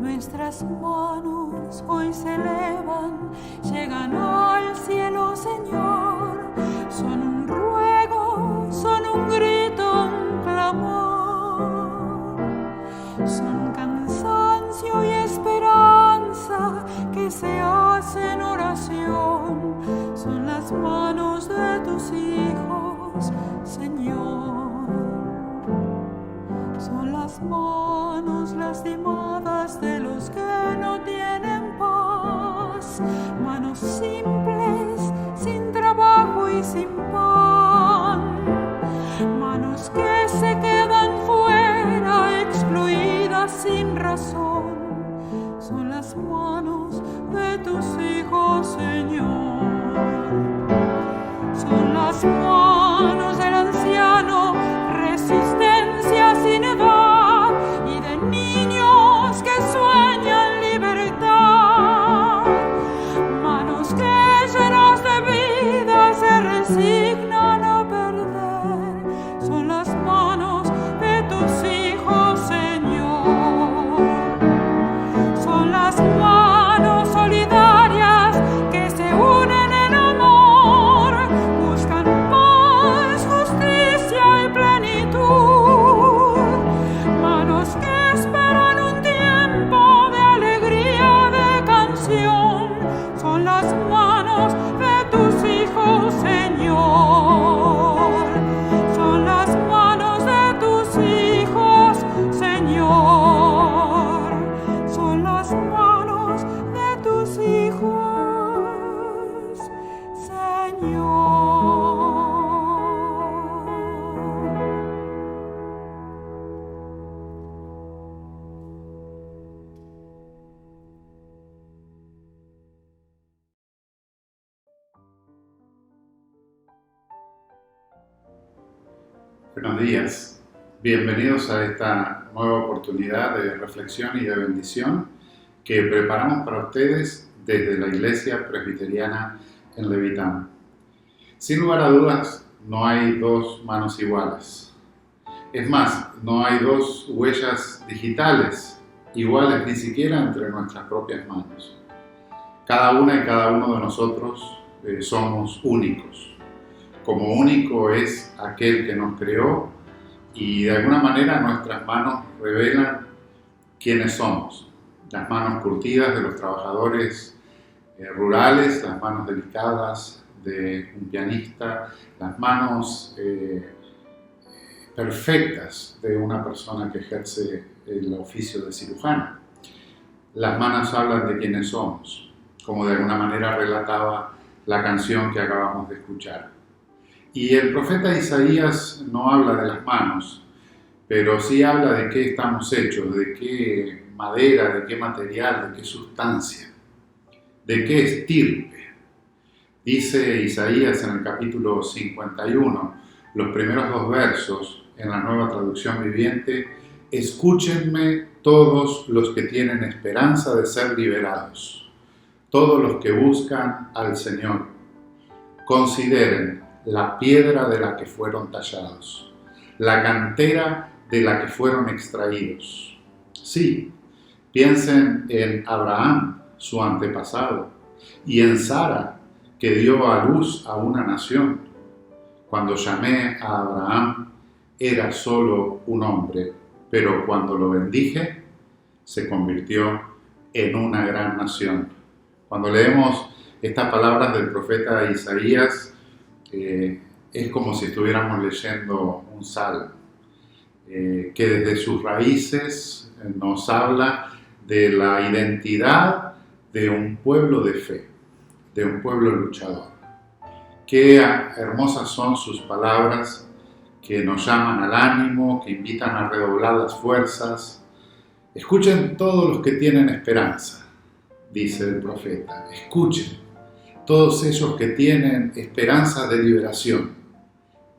Nuestras manos hoy se elevan, llegan al cielo, Señor. Son un ruego, son un grito, un clamor. Son cansancio y esperanza que se hacen oración. Son las manos de tus hijos, Señor. Son las manos lastimadas de los que no tienen paz, manos simples, sin trabajo y sin pan, manos que se quedan fuera, excluidas sin razón. Son las manos de tus hijos, Señor. Son las manos del anciano, resistencia sin edad, y de niños que sueñan libertad. Manos que llenas de vida se resignan a perder. Son las manos de tus hijos, Señor. Son las manos solidarias que se unen en amor, buscan paz, justicia y plenitud. Manos que esperan un tiempo de alegría, de canción. Son las manos de tus hijos, Señor. Son las manos de tus hijos, Señor. Son las manos de tus hijos, Señor. Buenos días, bienvenidos a esta nueva oportunidad de reflexión y de bendición que preparamos para ustedes desde la Iglesia Presbiteriana en Levitán. Sin lugar a dudas, no hay dos manos iguales. Es más, no hay dos huellas digitales iguales ni siquiera entre nuestras propias manos. Cada una y cada uno de nosotros somos únicos. Como único es aquel que nos creó y de alguna manera nuestras manos revelan quiénes somos. Las manos curtidas de los trabajadores rurales, las manos delicadas de un pianista, las manos perfectas de una persona que ejerce el oficio de cirujano. Las manos hablan de quiénes somos, como de alguna manera relataba la canción que acabamos de escuchar. Y el profeta Isaías no habla de las manos, pero sí habla de qué estamos hechos, de qué madera, de qué material, de qué sustancia, de qué estirpe. Dice Isaías en el capítulo 51, los primeros 2 versos, en la Nueva Traducción Viviente: escúchenme todos los que tienen esperanza de ser liberados, todos los que buscan al Señor. Consideren la piedra de la que fueron tallados, la cantera de la que fueron extraídos. Sí, piensen en Abraham, su antepasado, y en Sara, que dio a luz a una nación. Cuando llamé a Abraham, era solo un hombre, pero cuando lo bendije, se convirtió en una gran nación. Cuando leemos estas palabras del profeta Isaías, es como si estuviéramos leyendo un salmo, que desde sus raíces nos habla de la identidad de un pueblo de fe, de un pueblo luchador. Qué hermosas son sus palabras que nos llaman al ánimo, que invitan a redoblar las fuerzas. Escuchen todos los que tienen esperanza, dice el profeta. Escuchen todos ellos que tienen esperanza de liberación.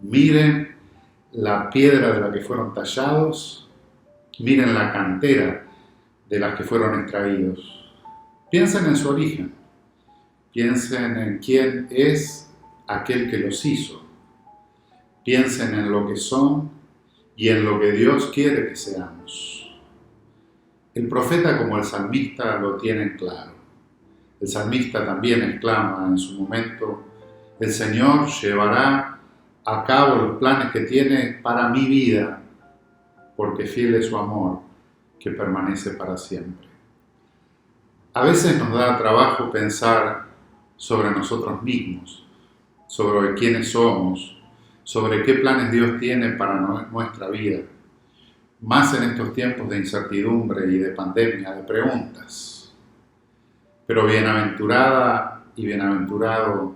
Miren la piedra de la que fueron tallados, miren la cantera de la que fueron extraídos. Piensen en su origen, piensen en quién es aquel que los hizo, piensen en lo que son y en lo que Dios quiere que seamos. El profeta como el salmista lo tienen claro. El salmista también exclama en su momento: el Señor llevará a cabo los planes que tiene para mi vida, porque fiel es su amor, que permanece para siempre. A veces nos da trabajo pensar sobre nosotros mismos, sobre quiénes somos, sobre qué planes Dios tiene para nuestra vida, más en estos tiempos de incertidumbre y de pandemia, de preguntas. Pero bienaventurada y bienaventurado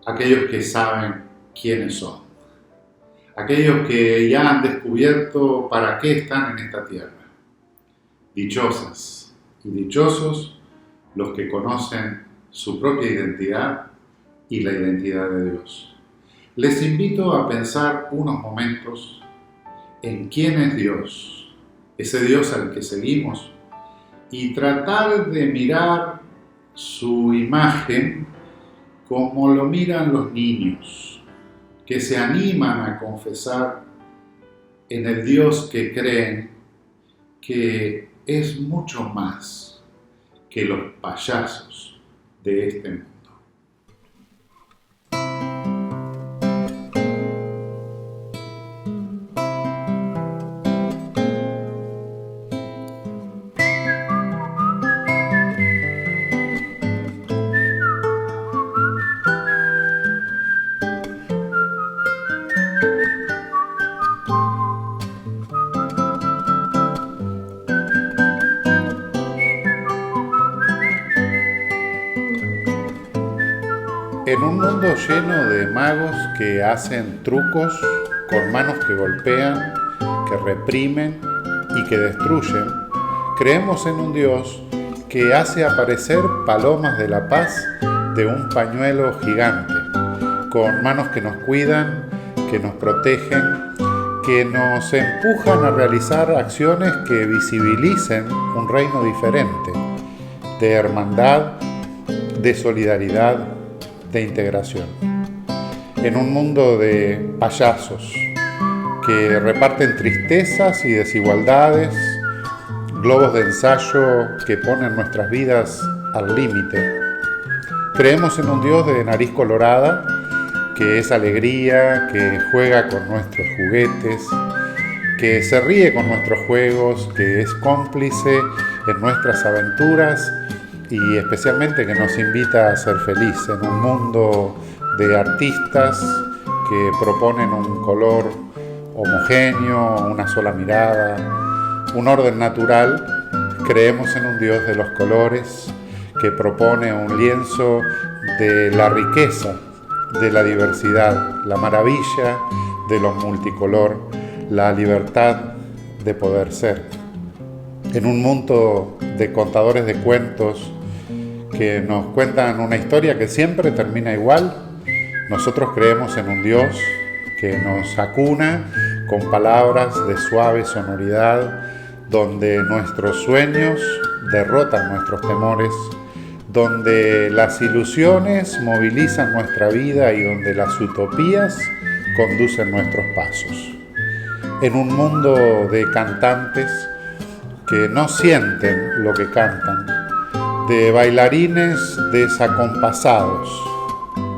aquellos que saben quiénes son, aquellos que ya han descubierto para qué están en esta tierra. Dichosas y dichosos los que conocen su propia identidad y la identidad de Dios. Les invito a pensar unos momentos en quién es Dios, ese Dios al que seguimos, y tratar de mirar su imagen como lo miran los niños, que se animan a confesar en el Dios que creen que es mucho más que los payasos de este mundo. En un mundo lleno de magos que hacen trucos con manos que golpean, que reprimen y que destruyen, creemos en un Dios que hace aparecer palomas de la paz de un pañuelo gigante, con manos que nos cuidan, que nos protegen, que nos empujan a realizar acciones que visibilicen un reino diferente, de hermandad, de solidaridad, de integración. En un mundo de payasos que reparten tristezas y desigualdades, globos de ensayo que ponen nuestras vidas al límite, creemos en un Dios de nariz colorada que es alegría, que juega con nuestros juguetes, que se ríe con nuestros juegos, que es cómplice en nuestras aventuras y especialmente que nos invita a ser felices en un mundo de artistas que proponen un color homogéneo, una sola mirada, un orden natural. Creemos en un Dios de los colores que propone un lienzo de la riqueza, de la diversidad, la maravilla de lo multicolor, la libertad de poder ser. En un mundo de contadores de cuentos que nos cuentan una historia que siempre termina igual, nosotros creemos en un Dios que nos acuna con palabras de suave sonoridad, donde nuestros sueños derrotan nuestros temores, donde las ilusiones movilizan nuestra vida y donde las utopías conducen nuestros pasos. En un mundo de cantantes que no sienten lo que cantan, de bailarines desacompasados,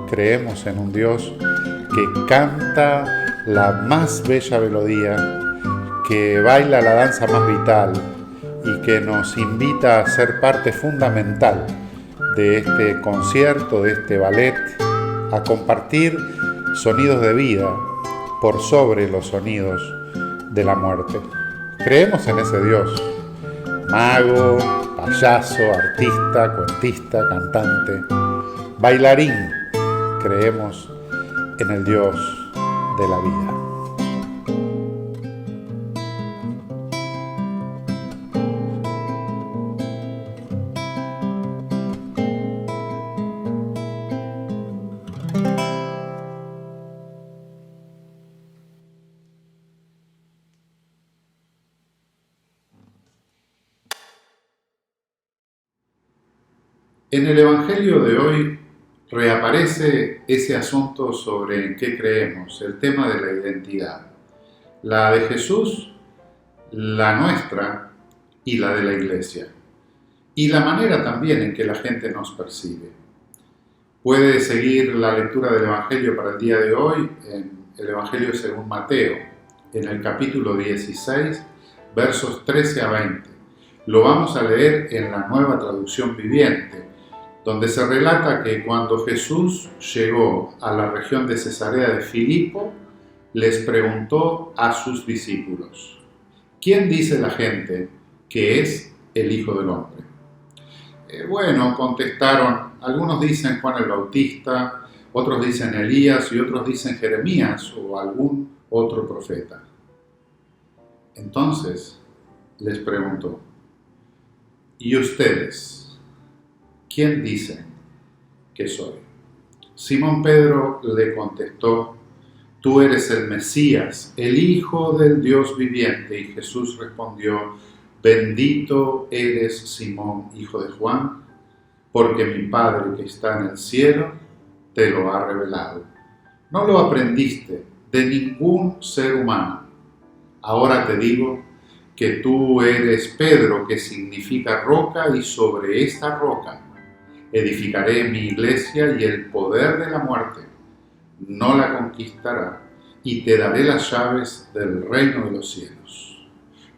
creemos en un Dios que canta la más bella melodía, que baila la danza más vital y que nos invita a ser parte fundamental de este concierto, de este ballet, a compartir sonidos de vida por sobre los sonidos de la muerte. Creemos en ese Dios, mago, payaso, artista, cuentista, cantante, bailarín. Creemos en el Dios de la vida. En el Evangelio de hoy reaparece ese asunto sobre en qué creemos, el tema de la identidad, la de Jesús, la nuestra y la de la Iglesia, y la manera también en que la gente nos percibe. Puede seguir la lectura del Evangelio para el día de hoy en el Evangelio según Mateo, en el capítulo 16, versos 13 a 20. Lo vamos a leer en la Nueva Traducción Viviente, donde se relata que cuando Jesús llegó a la región de Cesarea de Filipo, les preguntó a sus discípulos: ¿quién dice la gente que es el Hijo del Hombre? Bueno, contestaron, algunos dicen Juan el Bautista, otros dicen Elías y otros dicen Jeremías o algún otro profeta. Entonces les preguntó: ¿y ustedes? ¿Quién dicen que soy? Simón Pedro le contestó: tú eres el Mesías, el Hijo del Dios viviente. Y Jesús respondió: bendito eres, Simón, hijo de Juan, porque mi Padre que está en el cielo te lo ha revelado. No lo aprendiste de ningún ser humano. Ahora te digo que tú eres Pedro, que significa roca, y sobre esta roca edificaré mi iglesia, y el poder de la muerte no la conquistará, y te daré las llaves del reino de los cielos.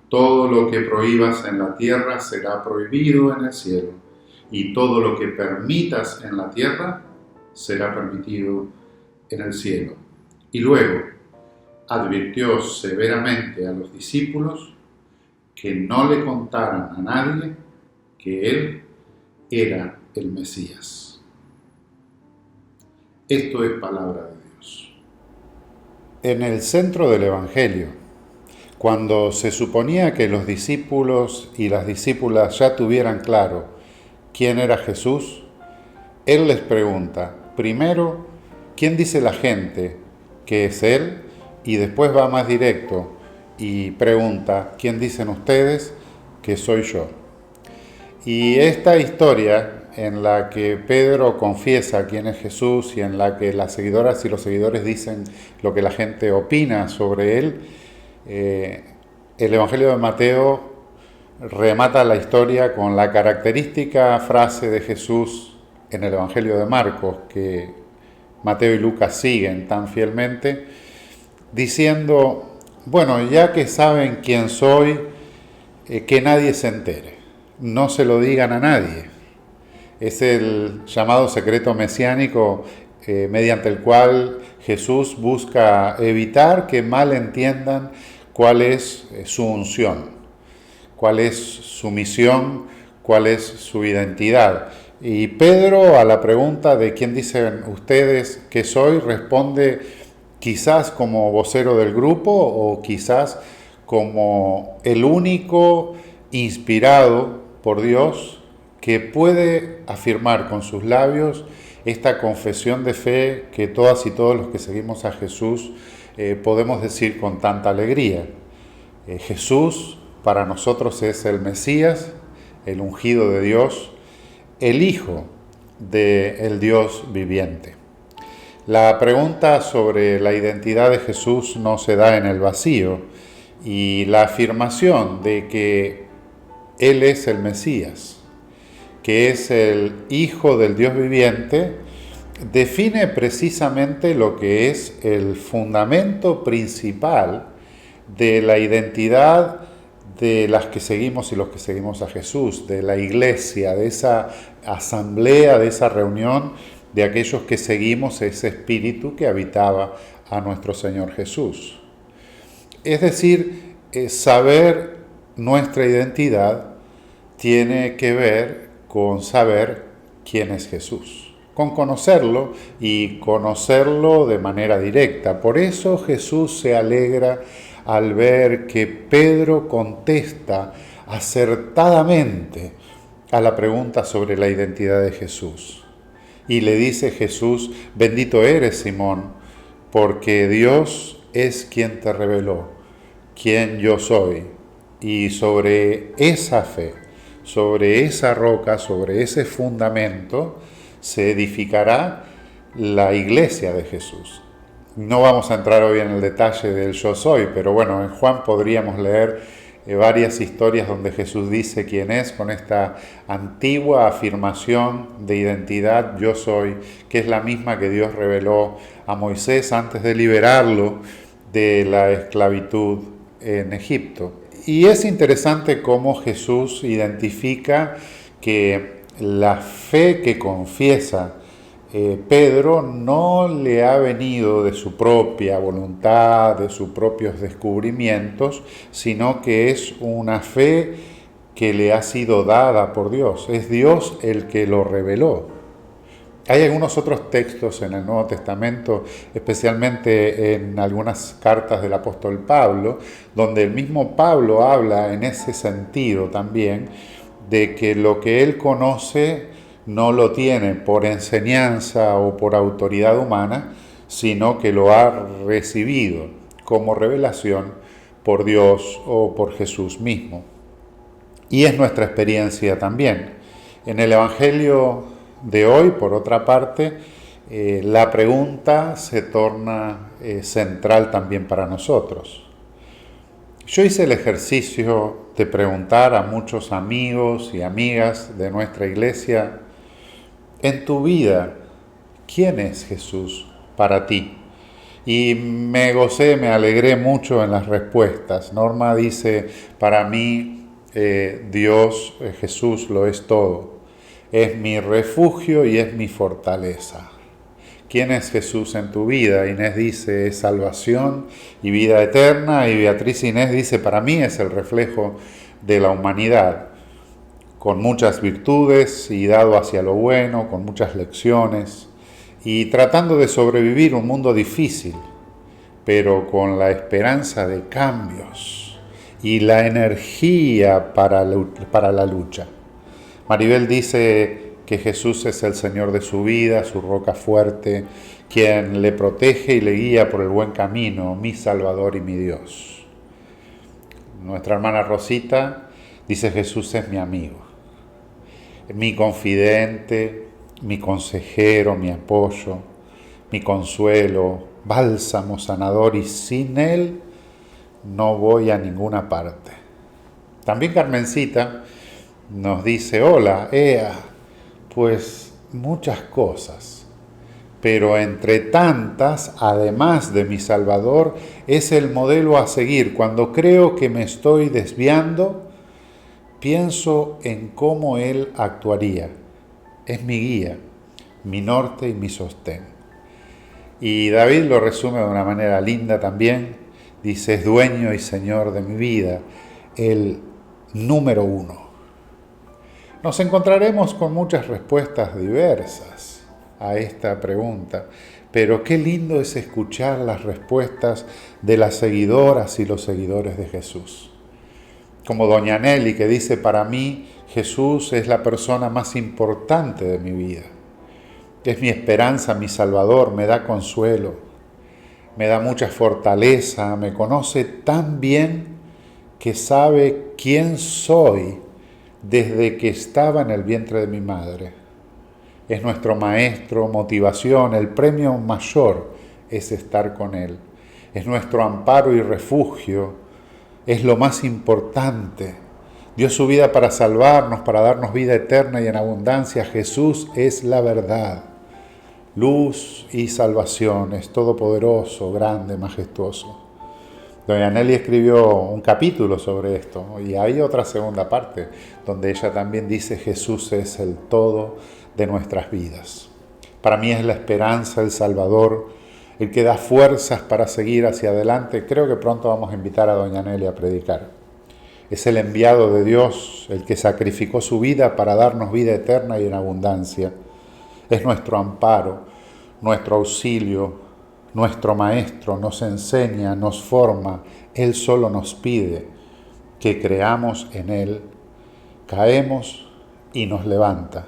Todo lo que prohíbas en la tierra será prohibido en el cielo, y todo lo que permitas en la tierra será permitido en el cielo. Y luego advirtió severamente a los discípulos que no le contaran a nadie que él era el Mesías. Esto es palabra de Dios. En el centro del Evangelio, cuando se suponía que los discípulos y las discípulas ya tuvieran claro quién era Jesús, Él les pregunta, primero, ¿quién dice la gente que es Él? Y después va más directo y pregunta, ¿quién dicen ustedes que soy yo? Y esta historia en la que Pedro confiesa quién es Jesús y en la que las seguidoras y los seguidores dicen lo que la gente opina sobre Él, el Evangelio de Mateo remata la historia con la característica frase de Jesús en el Evangelio de Marcos, que Mateo y Lucas siguen tan fielmente, diciendo, bueno, ya que saben quién soy, que nadie se entere, no se lo digan a nadie. Es el llamado secreto mesiánico mediante el cual Jesús busca evitar que mal entiendan cuál es su unción, cuál es su misión, cuál es su identidad. Y Pedro, a la pregunta de quién dicen ustedes que soy, responde quizás como vocero del grupo o quizás como el único inspirado por Dios que puede afirmar con sus labios esta confesión de fe que todas y todos los que seguimos a Jesús podemos decir con tanta alegría. Jesús para nosotros es el Mesías, el ungido de Dios, el Hijo del Dios viviente. La pregunta sobre la identidad de Jesús no se da en el vacío, y la afirmación de que Él es el Mesías, que es el Hijo del Dios viviente, define precisamente lo que es el fundamento principal de la identidad de las que seguimos y los que seguimos a Jesús, de la iglesia, de esa asamblea, de esa reunión de aquellos que seguimos ese espíritu que habitaba a nuestro Señor Jesús. Es decir, saber nuestra identidad tiene que ver con saber quién es Jesús, con conocerlo y conocerlo de manera directa. Por eso Jesús se alegra al ver que Pedro contesta acertadamente a la pregunta sobre la identidad de Jesús. Y le dice Jesús, bendito eres, Simón, porque Dios es quien te reveló quién yo soy. Y sobre esa fe, sobre esa roca, sobre ese fundamento, se edificará la iglesia de Jesús. No vamos a entrar hoy en el detalle del yo soy, pero bueno, en Juan podríamos leer varias historias donde Jesús dice quién es, con esta antigua afirmación de identidad yo soy, que es la misma que Dios reveló a Moisés antes de liberarlo de la esclavitud en Egipto. Y es interesante cómo Jesús identifica que la fe que confiesa Pedro no le ha venido de su propia voluntad, de sus propios descubrimientos, sino que es una fe que le ha sido dada por Dios. Es Dios el que lo reveló. Hay algunos otros textos en el Nuevo Testamento, especialmente en algunas cartas del apóstol Pablo, donde el mismo Pablo habla en ese sentido también, de que lo que él conoce no lo tiene por enseñanza o por autoridad humana, sino que lo ha recibido como revelación por Dios o por Jesús mismo. Y es nuestra experiencia también. En el Evangelio de hoy, por otra parte, la pregunta se torna central también para nosotros. Yo hice el ejercicio de preguntar a muchos amigos y amigas de nuestra iglesia: en tu vida, ¿quién es Jesús para ti? Y me gocé, me alegré mucho en las respuestas. Norma dice, para mí Dios, Jesús lo es todo. Es mi refugio y es mi fortaleza. ¿Quién es Jesús en tu vida? Inés dice, es salvación y vida eterna. Y Beatriz Inés dice, para mí es el reflejo de la humanidad, con muchas virtudes y dado hacia lo bueno, con muchas lecciones, y tratando de sobrevivir un mundo difícil, pero con la esperanza de cambios y la energía para la lucha. Maribel dice que Jesús es el Señor de su vida, su roca fuerte, quien le protege y le guía por el buen camino, mi Salvador y mi Dios. Nuestra hermana Rosita dice, Jesús es mi amigo, mi confidente, mi consejero, mi apoyo, mi consuelo, bálsamo sanador, y sin él no voy a ninguna parte. También Carmencita nos dice, hola, Ea, pues muchas cosas, pero entre tantas, además de mi Salvador, es el modelo a seguir. Cuando creo que me estoy desviando, pienso en cómo Él actuaría. Es mi guía, mi norte y mi sostén. Y David lo resume de una manera linda también. Dice, es dueño y señor de mi vida, el número uno. Nos encontraremos con muchas respuestas diversas a esta pregunta, pero qué lindo es escuchar las respuestas de las seguidoras y los seguidores de Jesús. Como doña Nelly, que dice, para mí Jesús es la persona más importante de mi vida. Es mi esperanza, mi Salvador, me da consuelo, me da mucha fortaleza, me conoce tan bien que sabe quién soy desde que estaba en el vientre de mi madre. Es nuestro maestro, motivación, el premio mayor es estar con Él. Es nuestro amparo y refugio. Es lo más importante. Dio su vida para salvarnos, para darnos vida eterna y en abundancia. Jesús es la verdad, luz y salvación. Es todopoderoso, grande, majestuoso. Doña Nelly escribió un capítulo sobre esto y hay otra segunda parte donde ella también dice, Jesús es el todo de nuestras vidas. Para mí es la esperanza, el Salvador, el que da fuerzas para seguir hacia adelante. Creo que pronto vamos a invitar a doña Nelly a predicar. Es el enviado de Dios, el que sacrificó su vida para darnos vida eterna y en abundancia. Es nuestro amparo, nuestro auxilio, nuestro maestro, nos enseña, nos forma. Él solo nos pide que creamos en Él, caemos y nos levanta.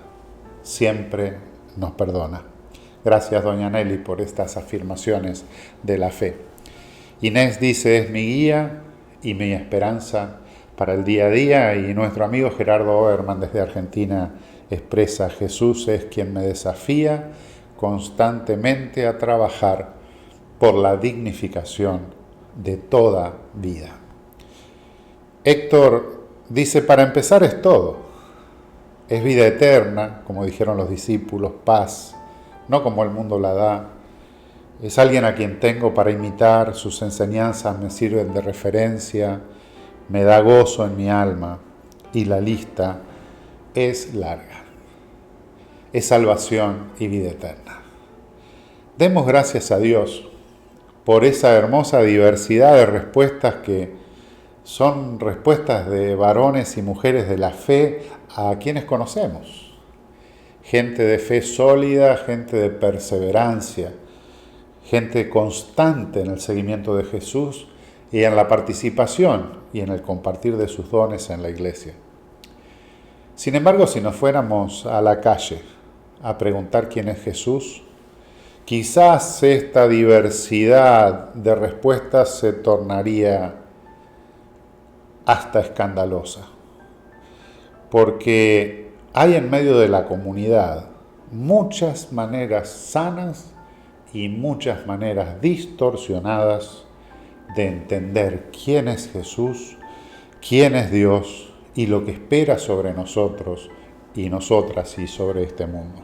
Siempre nos perdona. Gracias, doña Nelly, por estas afirmaciones de la fe. Inés dice, es mi guía y mi esperanza para el día a día, y nuestro amigo Gerardo Oberman desde Argentina expresa: Jesús es quien me desafía constantemente a trabajar por la dignificación de toda vida. Héctor dice: para empezar es todo. Es vida eterna, como dijeron los discípulos, paz, no como el mundo la da. Es alguien a quien tengo para imitar, sus enseñanzas me sirven de referencia, me da gozo en mi alma, y la lista es larga. Es salvación y vida eterna. Demos gracias a Dios por esa hermosa diversidad de respuestas que son respuestas de varones y mujeres de la fe a quienes conocemos. Gente de fe sólida, gente de perseverancia, gente constante en el seguimiento de Jesús y en la participación y en el compartir de sus dones en la iglesia. Sin embargo, si nos fuéramos a la calle a preguntar quién es Jesús, quizás esta diversidad de respuestas se tornaría hasta escandalosa, porque hay en medio de la comunidad muchas maneras sanas y muchas maneras distorsionadas de entender quién es Jesús, quién es Dios y lo que espera sobre nosotros y nosotras y sobre este mundo.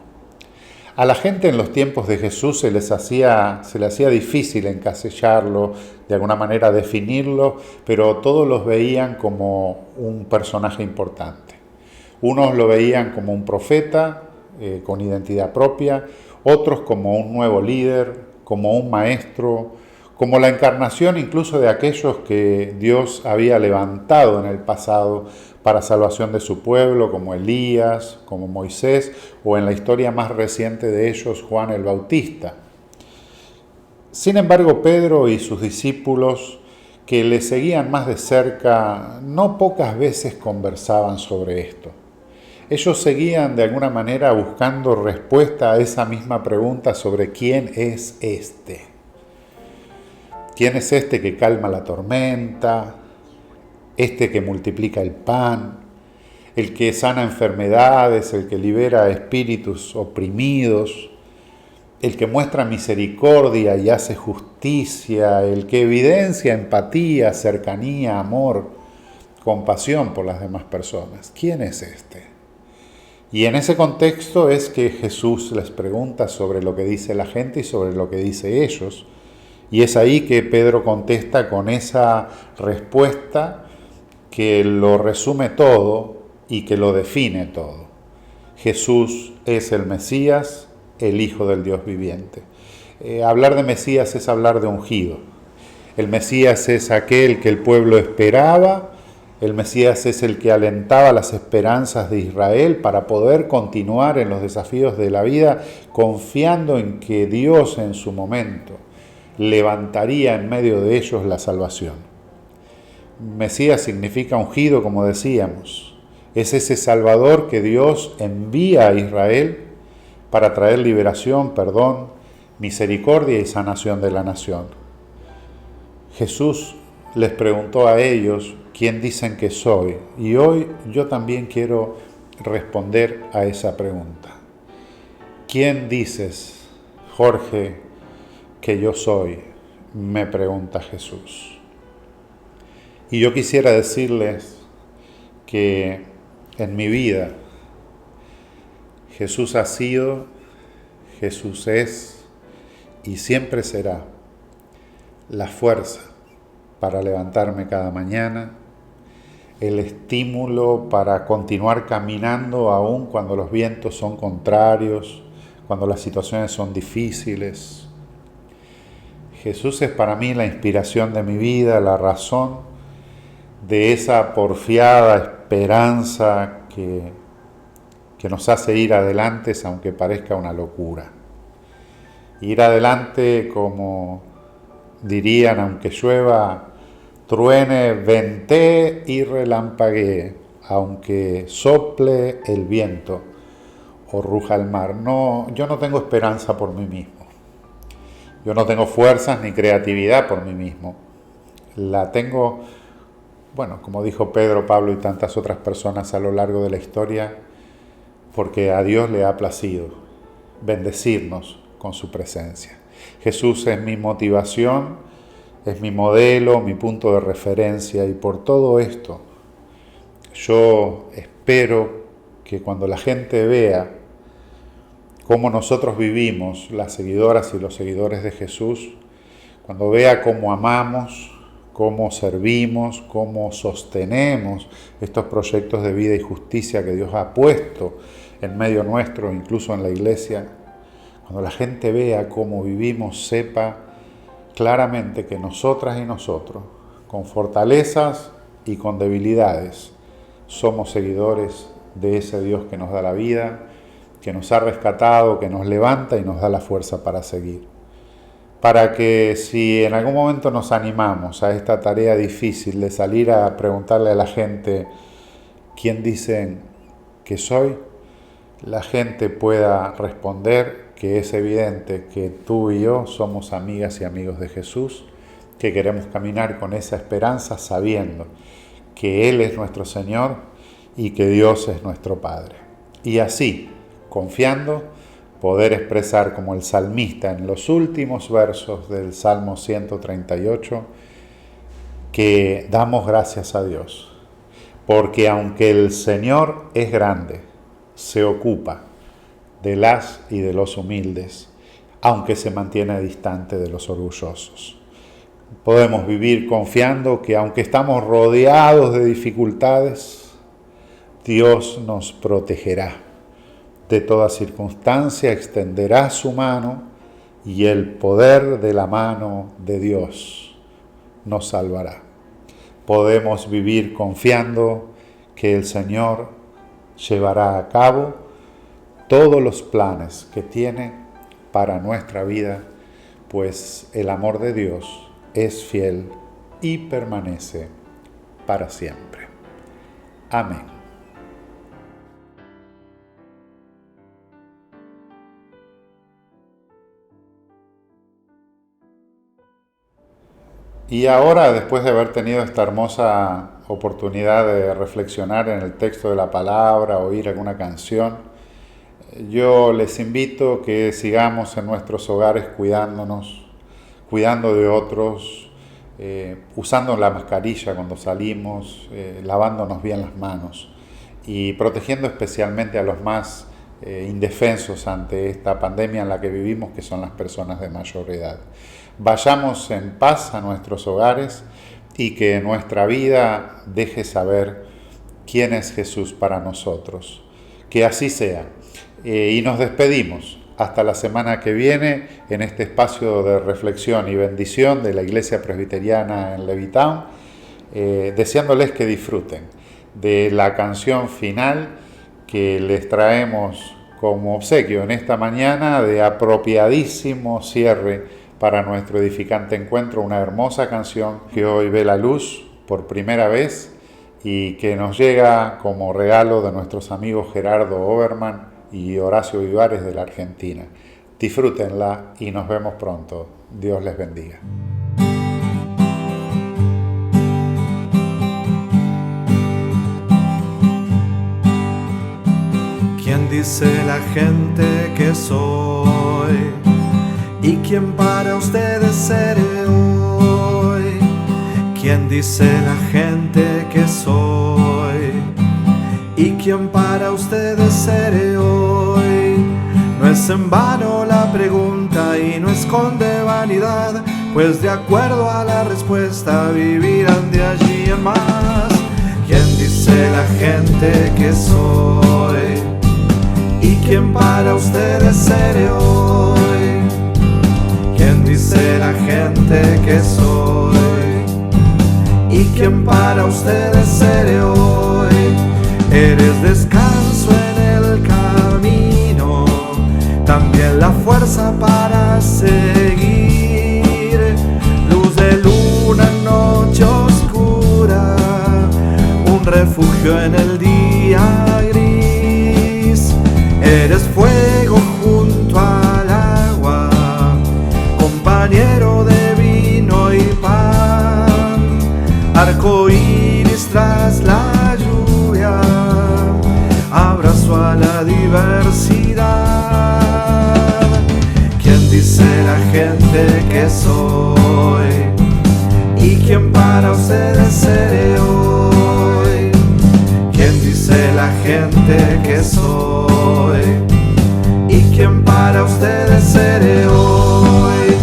A la gente en los tiempos de Jesús se le hacía difícil encasillarlo, de alguna manera definirlo, pero todos los veían como un personaje importante. Unos lo veían como un profeta con identidad propia, otros como un nuevo líder, como un maestro, como la encarnación incluso de aquellos que Dios había levantado en el pasado para salvación de su pueblo, como Elías, como Moisés, o en la historia más reciente de ellos, Juan el Bautista. Sin embargo, Pedro y sus discípulos, que le seguían más de cerca, no pocas veces conversaban sobre esto. Ellos seguían de alguna manera buscando respuesta a esa misma pregunta sobre quién es este. ¿Quién es este que calma la tormenta? Este que multiplica el pan, el que sana enfermedades, el que libera espíritus oprimidos, el que muestra misericordia y hace justicia, el que evidencia empatía, cercanía, amor, compasión por las demás personas. ¿Quién es este? Y en ese contexto es que Jesús les pregunta sobre lo que dice la gente y sobre lo que dice ellos. Y es ahí que Pedro contesta con esa respuesta que lo resume todo y que lo define todo. Jesús es el Mesías, el Hijo del Dios viviente. Hablar de Mesías es hablar de ungido. El Mesías es aquel que el pueblo esperaba. El Mesías es el que alentaba las esperanzas de Israel para poder continuar en los desafíos de la vida, confiando en que Dios en su momento levantaría en medio de ellos la salvación. Mesías significa ungido, como decíamos. Es ese Salvador que Dios envía a Israel para traer liberación, perdón, misericordia y sanación de la nación. Jesús les preguntó a ellos: ¿quién dicen que soy? Y hoy yo también quiero responder a esa pregunta. ¿Quién dices, Jorge, que yo soy? Me pregunta Jesús. Y yo quisiera decirles que en mi vida Jesús ha sido, Jesús es y siempre será la fuerza para levantarme cada mañana, el estímulo para continuar caminando aún cuando los vientos son contrarios, cuando las situaciones son difíciles. Jesús es para mí la inspiración de mi vida, la razón de esa porfiada esperanza que nos hace ir adelante aunque parezca una locura. Ir adelante, como dirían, aunque llueva, truene, ventee y relampaguee, aunque sople el viento o ruja el mar. No, yo no tengo esperanza por mí mismo. Yo no tengo fuerzas ni creatividad por mí mismo. La tengo bueno, como dijo Pedro, Pablo y tantas otras personas a lo largo de la historia, porque a Dios le ha placido bendecirnos con su presencia. Jesús es mi motivación, es mi modelo, mi punto de referencia, y por todo esto yo espero que cuando la gente vea cómo nosotros vivimos, las seguidoras y los seguidores de Jesús, cuando vea cómo amamos, cómo servimos, cómo sostenemos estos proyectos de vida y justicia que Dios ha puesto en medio nuestro, incluso en la iglesia, cuando la gente vea cómo vivimos, sepa claramente que nosotras y nosotros, con fortalezas y con debilidades, somos seguidores de ese Dios que nos da la vida, que nos ha rescatado, que nos levanta y nos da la fuerza para seguir. Para que si en algún momento nos animamos a esta tarea difícil de salir a preguntarle a la gente quién dicen que soy, la gente pueda responder que es evidente que tú y yo somos amigas y amigos de Jesús, que queremos caminar con esa esperanza sabiendo que Él es nuestro Señor y que Dios es nuestro Padre. Y así, confiando, poder expresar como el salmista en los últimos versos del Salmo 138, que damos gracias a Dios, porque aunque el Señor es grande, se ocupa de las y de los humildes, aunque se mantiene distante de los orgullosos. Podemos vivir confiando que aunque estamos rodeados de dificultades, Dios nos protegerá. De toda circunstancia extenderá su mano y el poder de la mano de Dios nos salvará. Podemos vivir confiando que el Señor llevará a cabo todos los planes que tiene para nuestra vida, pues el amor de Dios es fiel y permanece para siempre. Amén. Y ahora, después de haber tenido esta hermosa oportunidad de reflexionar en el texto de la palabra, oír alguna canción, yo les invito que sigamos en nuestros hogares cuidándonos, cuidando de otros, usando la mascarilla cuando salimos, lavándonos bien las manos y protegiendo especialmente a los más indefensos ante esta pandemia en la que vivimos, que son las personas de mayor edad. Vayamos en paz a nuestros hogares y que nuestra vida deje saber quién es Jesús para nosotros. Que así sea. Y nos despedimos hasta la semana que viene en este espacio de reflexión y bendición de la Iglesia Presbiteriana en Levittown, deseándoles que disfruten de la canción final que les traemos como obsequio en esta mañana de apropiadísimo cierre para nuestro edificante encuentro, una hermosa canción que hoy ve la luz por primera vez y que nos llega como regalo de nuestros amigos Gerardo Oberman y Horacio Vivares de la Argentina. Disfrútenla y nos vemos pronto. Dios les bendiga. ¿Quién dice la gente que soy? ¿Y quién para ustedes seré hoy? ¿Quién dice la gente que soy? ¿Y quién para ustedes seré hoy? No es en vano la pregunta y no esconde vanidad, pues de acuerdo a la respuesta vivirán de allí en más. ¿Quién dice la gente que soy? ¿Y quién para ustedes seré hoy? ¿Quién dice la gente que soy? ¿Y quién para ustedes seré hoy? Eres descanso en el camino, también la fuerza para seguir, luz de luna en noche oscura, un refugio en el día gris. Eres fuego junto al agua, compañero de vino y pan, arco iris gente que soy y quién para ustedes seré hoy. ¿Quién dice la gente que soy y quién para ustedes seré hoy?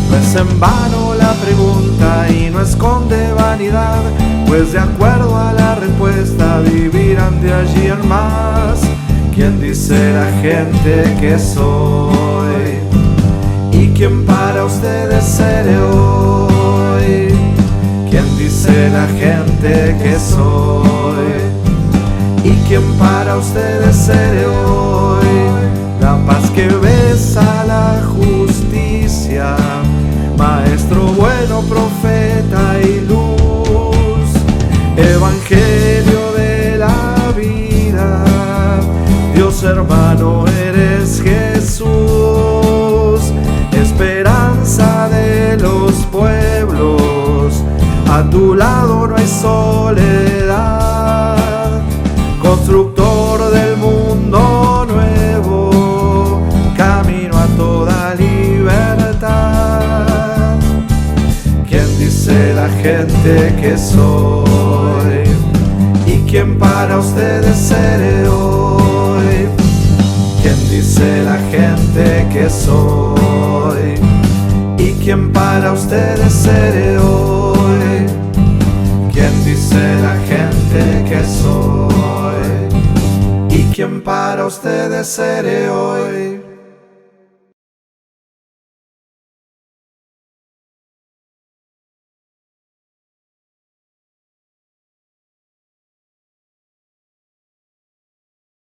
No es en vano la pregunta y no esconde vanidad, pues de acuerdo a la respuesta vivirán de allí en más. ¿Quién dice la gente que soy y quién para ustedes seré hoy? ¿Quién dice la gente que soy y quién para ustedes seré hoy? La paz que besa la justicia, maestro bueno, profeta y luz, evangelio de la vida, Dios hermano eres Jesús, esperanza de los pueblos, a tu lado no hay soledad, constructor del mundo nuevo, camino a toda libertad. ¿Quién dice la gente que soy y quién para ustedes seré hoy? ¿Quién dice la gente que soy y quién para ustedes seré hoy? ¿Quién dice la gente que soy y quién para ustedes seré hoy?